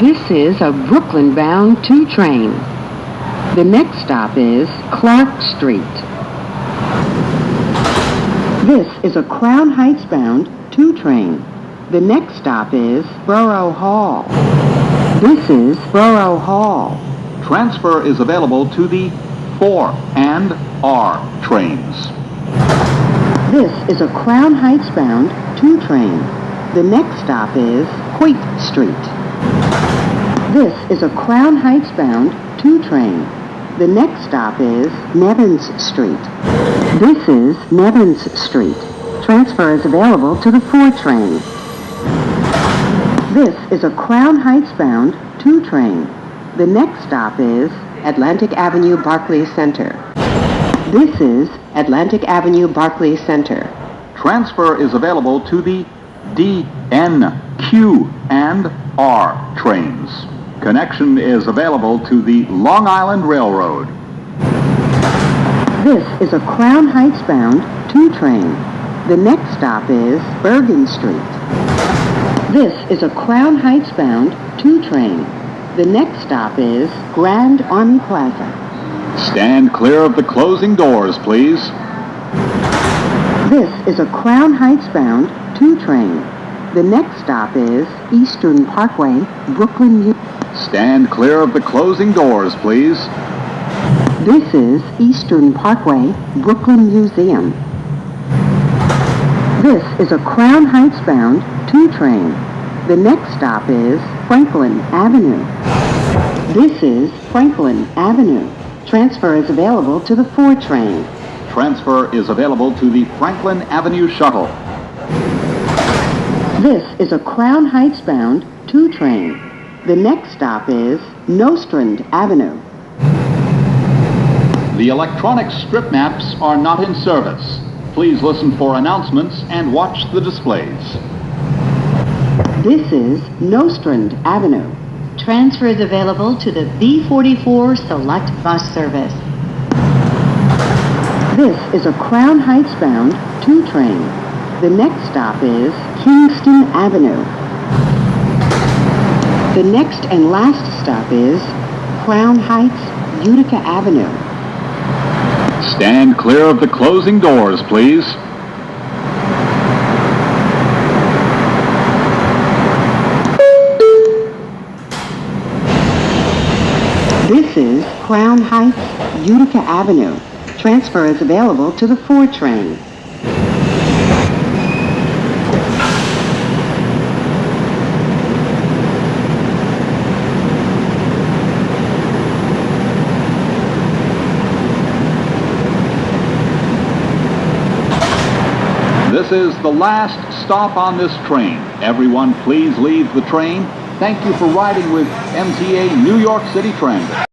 This is a Brooklyn-bound 2 train. The next stop is Clark Street. This is a Crown Heights bound 2 train. The next stop is Borough Hall. This is Borough Hall. Transfer is available to the 4 and R trains. This is a Crown Heights bound 2 train. The next stop is Hoyt Street. This is a Crown Heights bound 2 train. The next stop is Nevins Street. This is Nevins Street. Transfer is available to the 4 train. This is a Crown Heights bound 2 train. The next stop is Atlantic Avenue, Barclays Center. This is Atlantic Avenue, Barclays Center. Transfer is available to the D, N, Q, and R trains. Connection is available to the Long Island Railroad. This is a Crown Heights bound 2 train. The next stop is Bergen Street. This is a Crown Heights bound 2 train. The next stop is Grand Army Plaza. Stand clear of the closing doors, please. This is a Crown Heights bound 2 train. The next stop is Eastern Parkway, Brooklyn. Stand clear of the closing doors, please. This is Eastern Parkway, Brooklyn Museum. This is a Crown Heights bound 2 train. The next stop is Franklin Avenue. This is Franklin Avenue. Transfer is available to the 4 train. Transfer is available to the Franklin Avenue shuttle. This is a Crown Heights bound 2 train. The next stop is Nostrand Avenue. The electronic strip maps are not in service. Please listen for announcements and watch the displays. This is Nostrand Avenue. Transfer is available to the B44 Select Bus Service. This is a Crown Heights bound 2 train. The next stop is Kingston Avenue. The next and last stop is Crown Heights Utica Avenue. Stand clear of the closing doors, please. This is Crown Heights Utica Avenue. Transfer is available to the 4 train. This is the last stop on this train. Everyone, please leave the train. Thank you for riding with MTA New York City Transit.